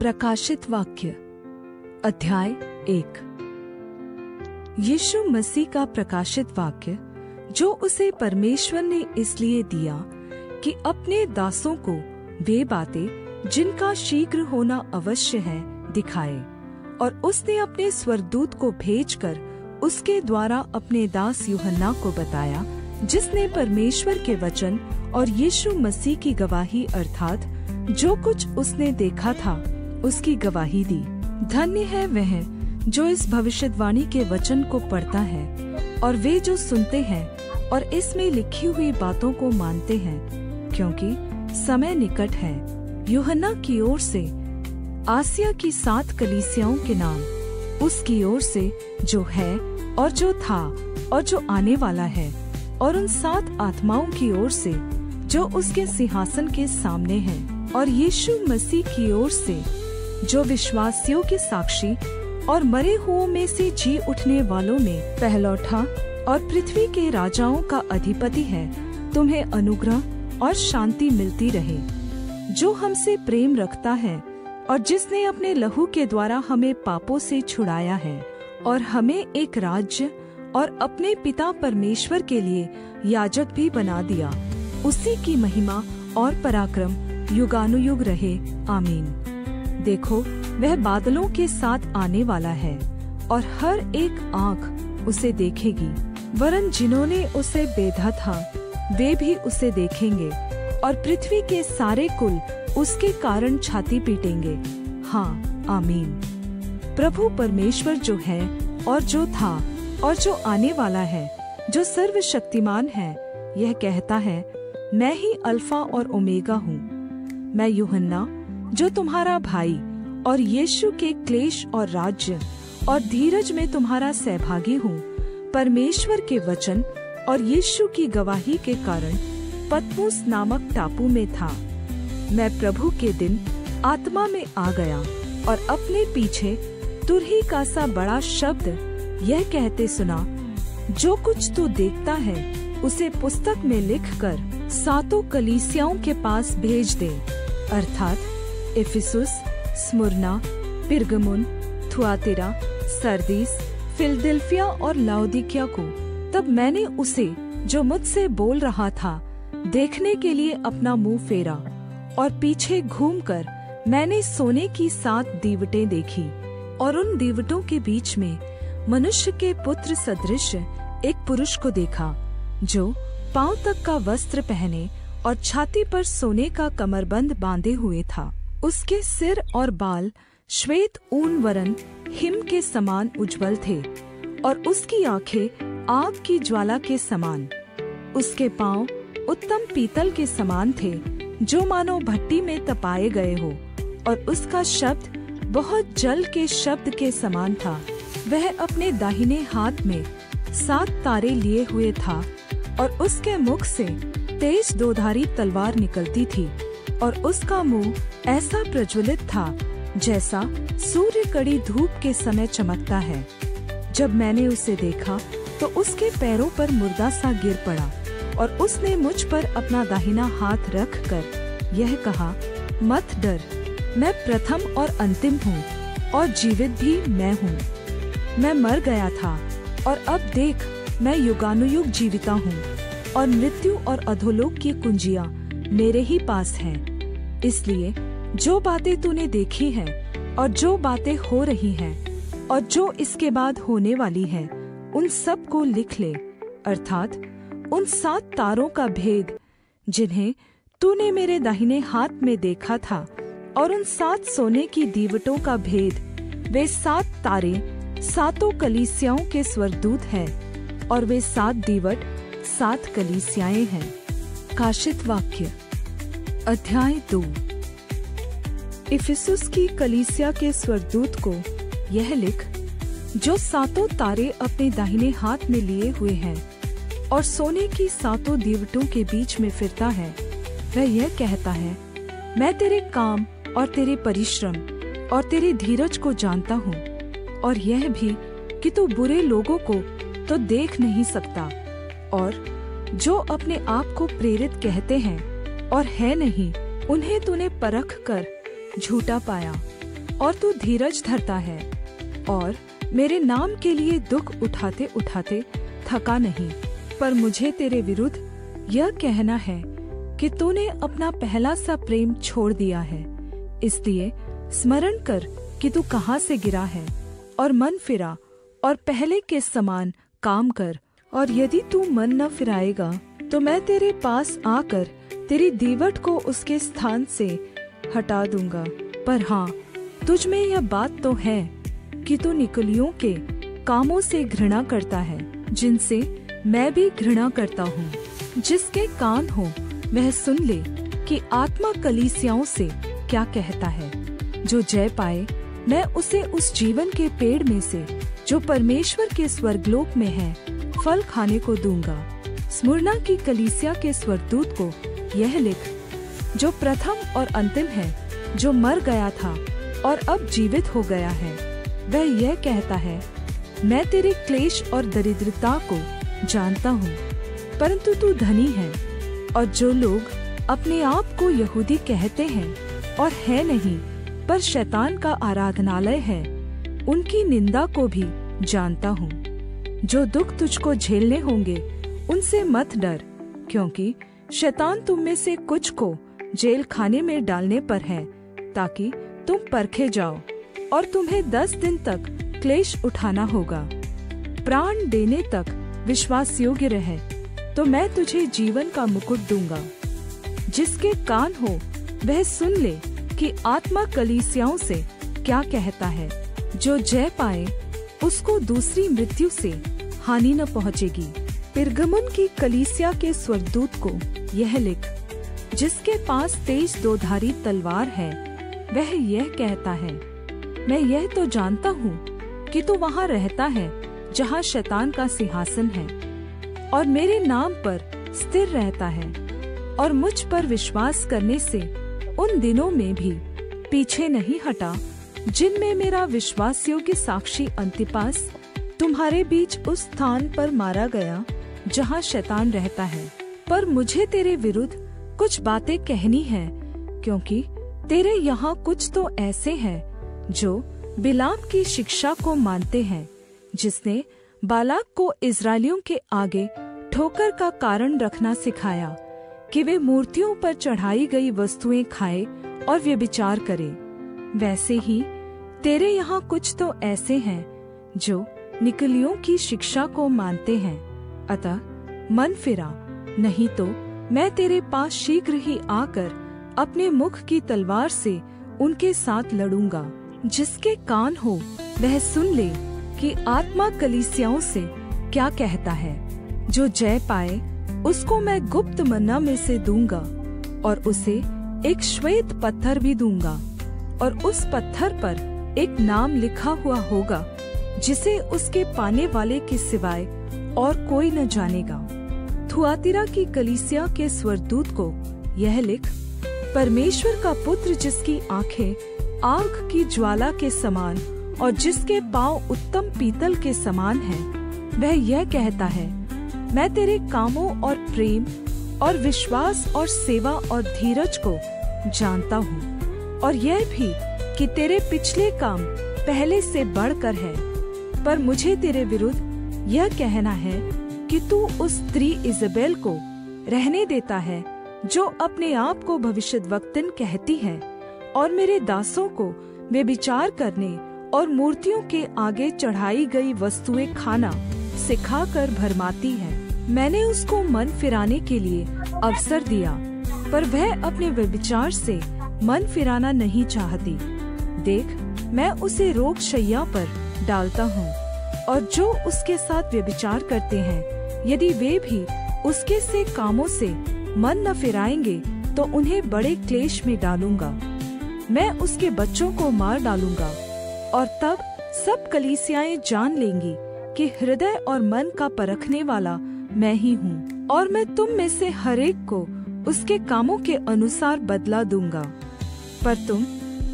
प्रकाशित वाक्य अध्याय 1। यीशु मसीह का प्रकाशित वाक्य जो उसे परमेश्वर ने इसलिए दिया कि अपने दासों को वे बातें जिनका शीघ्र होना अवश्य है दिखाए। और उसने अपने स्वर्गदूत को भेजकर उसके द्वारा अपने दास यूहन्ना को बताया, जिसने परमेश्वर के वचन और यीशु मसीह की गवाही अर्थात जो कुछ उसने देखा था उसकी गवाही दी। धन्य है वह जो इस भविष्यवाणी के वचन को पढ़ता है और वे जो सुनते हैं और इसमें लिखी हुई बातों को मानते हैं, क्योंकि समय निकट है। यूहन्ना की ओर से आसिया की 7 कलीसियाओं के नाम, उसकी ओर से जो है और जो था और जो आने वाला है, और उन 7 आत्माओं की ओर से जो उसके सिंहासन के सामने हैं, और यीशु मसीह की ओर से जो विश्वासियों के साक्षी और मरे हुओं में से जी उठने वालों में पहलौठा और पृथ्वी के राजाओं का अधिपति है, तुम्हें अनुग्रह और शांति मिलती रहे। जो हमसे प्रेम रखता है और जिसने अपने लहू के द्वारा हमें पापों से छुड़ाया है और हमें एक राज्य और अपने पिता परमेश्वर के लिए याजक भी बना दिया, उसी की महिमा और पराक्रम युगानुयुग रहे। आमीन। देखो, वह बादलों के साथ आने वाला है और हर एक आँख उसे देखेगी, वरन जिन्होंने उसे बेधा था वे भी उसे देखेंगे, और पृथ्वी के सारे कुल उसके कारण छाती पीटेंगे। हाँ, आमीन। प्रभु परमेश्वर जो है और जो था और जो आने वाला है, जो सर्वशक्तिमान है, यह कहता है, मैं ही अल्फा और ओमेगा हूँ। मैं यूहन्ना जो तुम्हारा भाई और यीशु के क्लेश और राज्य और धीरज में तुम्हारा सहभागी हूँ, परमेश्वर के वचन और यीशु की गवाही के कारण पतमुस नामक टापू में था। मैं प्रभु के दिन आत्मा में आ गया और अपने पीछे तुरही का सा बड़ा शब्द यह कहते सुना, जो कुछ तू देखता है उसे पुस्तक में लिखकर 7 कलीसियाओं के पास भेज दे, अर्थात Ephesus, Smyrna, Pergamum, Thyatira, Sardis, Philadelphia और लाउदिकिया को। तब मैंने उसे जो मुझसे बोल रहा था देखने के लिए अपना मुंह फेरा, और पीछे घूमकर मैंने सोने की 7 दीवटें देखी, और उन दीवटों के बीच में मनुष्य के पुत्र सदृश एक पुरुष को देखा, जो पांव तक का वस्त्र पहने और छाती पर सोने का कमरबंद बांधे हुए था। उसके सिर और बाल श्वेत ऊन वरन हिम के समान उज्ज्वल थे, और उसकी आंखें आग की ज्वाला के समान। उसके पांव उत्तम पीतल के समान थे, जो मानो भट्टी में तपाए गए हो, और उसका शब्द बहुत जल के शब्द के समान था। वह अपने दाहिने हाथ में 7 तारे लिए हुए था, और उसके मुख से तेज दोधारी तलवार निकलती थी, और उसका मुंह ऐसा प्रज्वलित था जैसा सूर्य कड़ी धूप के समय चमकता है। जब मैंने उसे देखा तो उसके पैरों पर मुर्दा सा गिर पड़ा, और उसने मुझ पर अपना दाहिना हाथ रख कर यह कहा, मत डर, मैं प्रथम और अंतिम हूँ और जीवित भी मैं हूँ। मैं मर गया था और अब देख, मैं युगानुयुग जीविता हूँ, और मृत्यु और अधोलोक की कुंजियाँ मेरे ही पास हैं। इसलिए जो बातें तूने देखी हैं और जो बातें हो रही हैं और जो इसके बाद होने वाली हैं, उन सब को लिख ले, अर्थात उन 7 तारों का भेद जिन्हें तूने मेरे दाहिने हाथ में देखा था, और उन 7 सोने की दीवटों का भेद। वे 7 तारे 7 कलीसियाओं के स्वर्गदूत हैं, और वे 7 दीवट 7 कलीसियाएं हैं। प्रकाशित वाक्य अध्याय 2। इफिसुस की कलीसिया के स्वर्गदूत को यह लिख, जो 7 तारे अपने दाहिने हाथ में लिए हुए हैं और सोने की 7 दीवटों के बीच में फिरता है, वह यह कहता है, मैं तेरे काम और तेरे परिश्रम और तेरे धीरज को जानता हूँ, और यह भी कि तू बुरे लोगों को तो देख नहीं सकता, और जो अपने आप को प्रेरित कहते हैं और है नहीं, उन्हें तूने परख कर झूठा पाया। और तू धीरज धरता है और मेरे नाम के लिए दुख उठाते उठाते थका नहीं। पर मुझे तेरे विरुद्ध यह कहना है कि तूने अपना पहला सा प्रेम छोड़ दिया है। इसलिए स्मरण कर कि तू कहाँ से गिरा है और मन फिरा और पहले के समान काम कर। और यदि तू मन न फिराएगा तो मैं तेरे पास आकर तेरी दीवट को उसके स्थान से हटा दूंगा। पर हाँ, तुझ में यह बात तो है कि तू निकलियों के कामों से घृणा करता है, जिनसे मैं भी घृणा करता हूँ। जिसके कान हो वह सुन ले कि आत्मा कलीसियाओं से क्या कहता है। जो जय पाए मैं उसे उस जीवन के पेड़ में से जो परमेश्वर के स्वर्गलोक में है फल खाने को दूंगा। स्मुरना की कलीसिया के स्वर्गदूत को यह लिख, जो प्रथम और अंतिम है, जो मर गया था और अब जीवित हो गया है, वह यह कहता है, मैं तेरे क्लेश और दरिद्रता को जानता हूँ, परंतु तू धनी है। और जो लोग अपने आप को यहूदी कहते हैं और है नहीं, पर शैतान का आराधनालय है, उनकी निंदा को भी जानता हूँ। जो दुख तुझको झेलने होंगे उनसे मत डर, क्योंकि शैतान तुम में से कुछ को जेल खाने में डालने पर है, ताकि तुम परखे जाओ, और तुम्हें 10 दिन तक क्लेश उठाना होगा। प्राण देने तक विश्वास योग्य रहे तो मैं तुझे जीवन का मुकुट दूंगा। जिसके कान हो वह सुन ले कि आत्मा कलीसियाओं से क्या कहता है। जो जय पाए उसको दूसरी मृत्यु से हानि न पहुँचेगी। पिरगमुन की कलीसिया के स्वर्गदूत को यह लिख, जिसके पास तेज दोधारी तलवार है, वह यह कहता है, मैं यह तो जानता हूँ कि तू वहाँ रहता है जहाँ शैतान का सिंहासन है, और मेरे नाम पर स्थिर रहता है, और मुझ पर विश्वास करने से उन दिनों में भी पीछे नहीं हटा जिनमें मेरा विश्वासयोग्य साक्षी अंतिपास तुम्हारे बीच उस स्थान पर मारा गया जहाँ शैतान रहता है। पर मुझे तेरे विरुद्ध कुछ बातें कहनी है, क्योंकि तेरे यहाँ कुछ तो ऐसे हैं जो बिलाम की शिक्षा को मानते हैं, जिसने बालाक को इस्राएलियों के आगे ठोकर का कारण रखना सिखाया कि वे मूर्तियों पर चढ़ाई गई वस्तुएं खाए और व्यभिचार करे। वैसे ही तेरे यहाँ कुछ तो ऐसे हैं जो निकलियों की शिक्षा को मानते हैं। अतः मन फिरा, नहीं तो मैं तेरे पास शीघ्र ही आकर अपने मुख की तलवार से उनके साथ लड़ूंगा। जिसके कान हो वह सुन ले कि आत्मा कलीसियाओं से क्या कहता है। जो जय पाए उसको मैं गुप्त मन्ना में से दूंगा, और उसे एक श्वेत पत्थर भी दूंगा, और उस पत्थर पर एक नाम लिखा हुआ होगा जिसे उसके पाने वाले के सिवाय और कोई न जानेगा। थुआतिरा की कलीसिया के स्वर्गदूत को यह लिख, परमेश्वर का पुत्र जिसकी आंखें आग की ज्वाला के समान और जिसके पांव उत्तम पीतल के समान हैं, वह यह कहता है, मैं तेरे कामों और प्रेम और विश्वास और सेवा और धीरज को जानता हूँ, और यह भी कि तेरे पिछले काम पहले से बढ़कर है। पर मुझे तेरे विरुद्ध यह कहना है कि तू उस स्त्री इज़बेल को रहने देता है, जो अपने आप को भविष्यद्वक्तिन कहती है और मेरे दासों को व्यभिचार करने और मूर्तियों के आगे चढ़ाई गई वस्तुएं खाना सिखाकर भरमाती है। मैंने उसको मन फिराने के लिए अवसर दिया, पर वह अपने व्यभिचार से मन फिराना नहीं चाहती। देख, मैं उसे रोग शैया पर डालता हूँ, और जो उसके साथ व्यभिचार करते हैं, यदि वे भी उसके से कामों से मन न फिराएंगे, तो उन्हें बड़े क्लेश में डालूंगा। मैं उसके बच्चों को मार डालूंगा, और तब सब कलीसियाएं जान लेंगी कि हृदय और मन का परखने वाला मैं ही हूँ, और मैं तुम में से हरेक को उसके कामों के अनुसार बदला दूंगा। पर तुम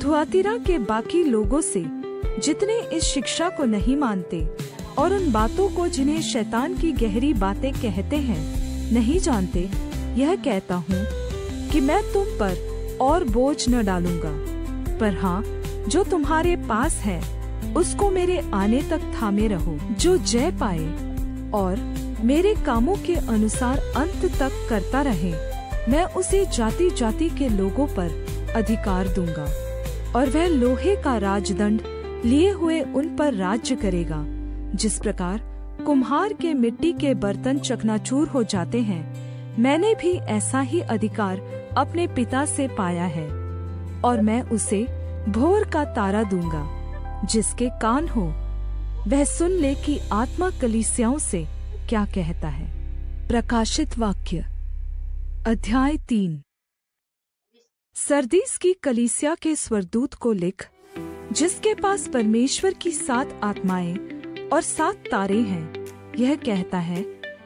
थुआतिरा के बाकी लोगों से, जितने इस शिक्षा को नहीं मानते और उन बातों को जिन्हें शैतान की गहरी बातें कहते हैं नहीं जानते, यह कहता हूँ कि मैं तुम पर और बोझ न डालूंगा। पर हाँ, जो तुम्हारे पास है उसको मेरे आने तक थामे रहो। जो जय पाए और मेरे कामों के अनुसार अंत तक करता रहे, मैं उसे जाति जाति के लोगों पर अधिकार दूंगा, और वह लोहे का राजदंड लिए हुए उन पर राज्य करेगा। जिस प्रकार कुम्हार के मिट्टी के बर्तन चकनाचूर हो जाते हैं, मैंने भी ऐसा ही अधिकार अपने पिता से पाया है, और मैं उसे भोर का तारा दूंगा। जिसके कान हो वह सुन ले कि आत्मा कलीसियाओं से क्या कहता है। प्रकाशित वाक्य अध्याय 3। सरदीस की कलीसिया के स्वर्गदूत को लिख, जिसके पास परमेश्वर की 7 आत्माएं और 7 तारे हैं, यह कहता है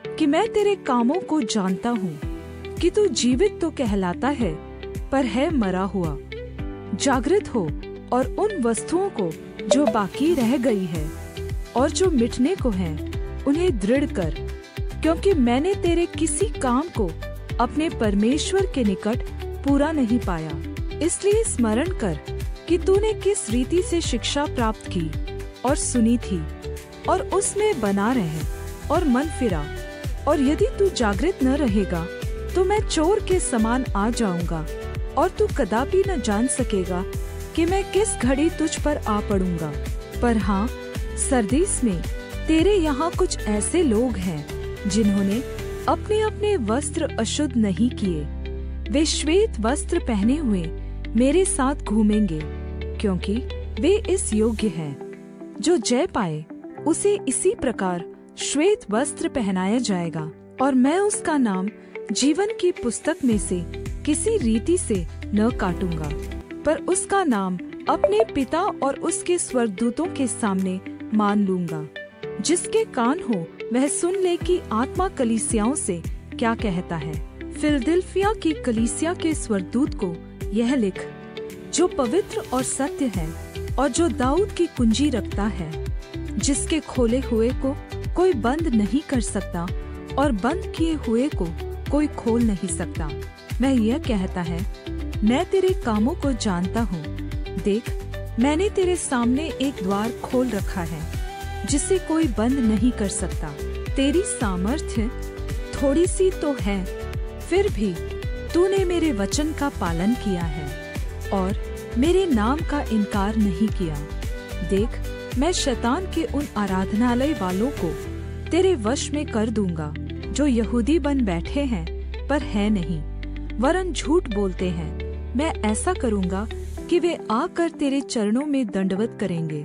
कि मैं तेरे कामों को जानता हूँ कि तू जीवित तो कहलाता है पर है मरा हुआ। जागृत हो और उन वस्तुओं को जो बाकी रह गई है और जो मिटने को हैं, उन्हें दृढ़ कर, क्योंकि मैंने तेरे किसी काम को अपने परमेश्वर के निकट पूरा नहीं पाया। इसलिए स्मरण कर कि तूने किस रीति से शिक्षा प्राप्त की और सुनी थी, और उसमें बना रहे और मन फिरा। और यदि तू जागृत न रहेगा तो मैं चोर के समान आ जाऊंगा, और तू कदापि न जान सकेगा कि मैं किस घड़ी तुझ पर आ पड़ूंगा। पर हाँ, सरदीस में तेरे यहाँ कुछ ऐसे लोग हैं जिन्होंने अपने अपने वस्त्र अशुद्ध नहीं किए। वे श्वेत वस्त्र पहने हुए मेरे साथ घूमेंगे, क्योंकि वे इस योग्य हैं। जो जय पाए उसे इसी प्रकार श्वेत वस्त्र पहनाया जाएगा, और मैं उसका नाम जीवन की पुस्तक में से किसी रीति से न काटूंगा, पर उसका नाम अपने पिता और उसके स्वर्गदूतों के सामने मान लूंगा। जिसके कान हो वह सुन ले कि आत्मा कलीसियाओं से क्या कहता है। फिलदिल्फिया की कलीसिया के स्वर्गदूत को यह लिख, जो पवित्र और सत्य है और जो दाऊद की कुंजी रखता है, जिसके खोले हुए को कोई बंद नहीं कर सकता और बंद किए हुए को कोई खोल नहीं सकता। वह यह कहता है, मैं तेरे कामों को जानता हूँ। देख, मैंने तेरे सामने एक द्वार खोल रखा है जिसे कोई बंद नहीं कर सकता। तेरी सामर्थ्य थोड़ी सी तो है, फिर भी तूने मेरे वचन का पालन किया है और मेरे नाम का इनकार नहीं किया। देख, मैं शैतान के उन आराधनालय वालों को तेरे वश में कर दूंगा, जो यहूदी बन बैठे हैं पर है नहीं, वरन झूठ बोलते हैं। मैं ऐसा करूंगा कि वे आकर तेरे चरणों में दंडवत करेंगे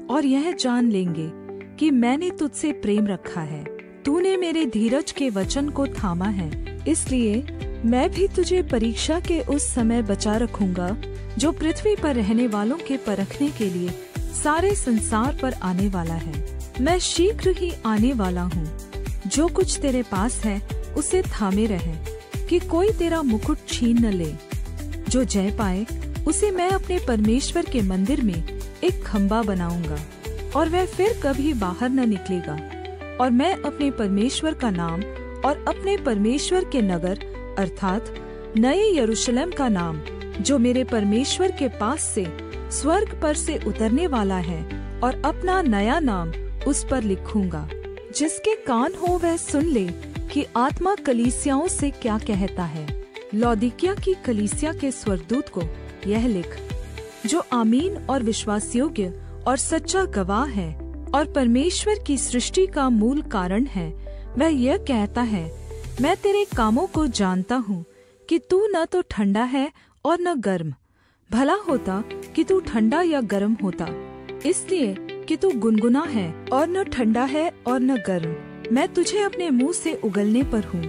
और यह जान लेंगे कि मैंने तुझसे प्रेम रखा है। तूने मेरे धीरज के वचन को थामा है, इसलिए मैं भी तुझे परीक्षा के उस समय बचा रखूंगा जो पृथ्वी पर रहने वालों के परखने के लिए सारे संसार पर आने वाला है। मैं शीघ्र ही आने वाला हूँ। जो कुछ तेरे पास है उसे थामे रहे, कि कोई तेरा मुकुट छीन न ले। जो जय पाए उसे मैं अपने परमेश्वर के मंदिर में एक खम्बा बनाऊंगा, और वह फिर कभी बाहर न निकलेगा। और मैं अपने परमेश्वर का नाम और अपने परमेश्वर के नगर अर्थात नए यरूशलेम का नाम, जो मेरे परमेश्वर के पास से स्वर्ग पर से उतरने वाला है, और अपना नया नाम उस पर लिखूंगा। जिसके कान हो वह सुन ले कि आत्मा कलीसियाओं से क्या कहता है। लौदीकिया की कलीसिया के स्वर्गदूत को यह लिख, जो आमीन और विश्वासयोग्य और सच्चा गवाह है और परमेश्वर की सृष्टि का मूल कारण है, वह यह कहता है, मैं तेरे कामों को जानता हूँ कि तू न तो ठंडा है और न गर्म। भला होता कि तू ठंडा या गर्म होता, इसलिए कि तू गुनगुना है और न ठंडा है और न गर्म। मैं तुझे अपने मुंह से उगलने पर हूँ।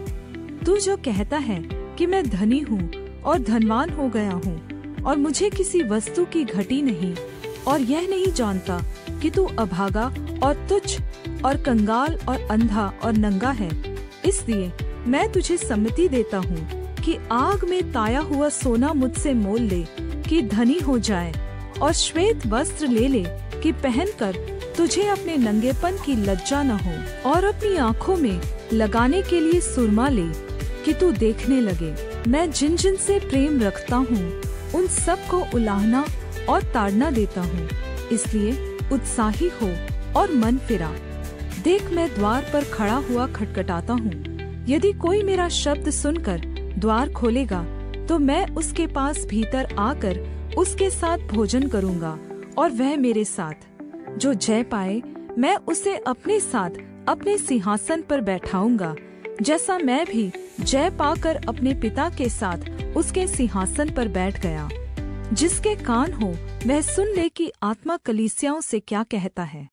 तू जो कहता है कि मैं धनी हूँ और धनवान हो गया हूँ और मुझे किसी वस्तु की घटी नहीं, और यह नहीं जानता कि तू अभागा और तुच्छ और कंगाल और अंधा और नंगा है, इसलिए मैं तुझे सम्मति देता हूँ कि आग में ताया हुआ सोना मुझसे मोल ले कि धनी हो जाए, और श्वेत वस्त्र ले ले कि पहनकर तुझे अपने नंगेपन की लज्जा न हो, और अपनी आँखों में लगाने के लिए सुरमा ले कि तू देखने लगे। मैं जिन जिन से प्रेम रखता हूँ उन सब को उलाहना और ताड़ना देता हूँ। इसलिए उत्साही हो और मन फिरा। देख, मैं द्वार पर खड़ा हुआ खटखटाता हूँ। यदि कोई मेरा शब्द सुनकर द्वार खोलेगा तो मैं उसके पास भीतर आकर उसके साथ भोजन करूँगा और वह मेरे साथ। जो जय पाए मैं उसे अपने साथ अपने सिंहासन पर बैठाऊंगा, जैसा मैं भी जय पाकर अपने पिता के साथ उसके सिंहासन पर बैठ गया। जिसके कान हो वह सुन ले कि आत्मा कलीसियाओं से क्या कहता है।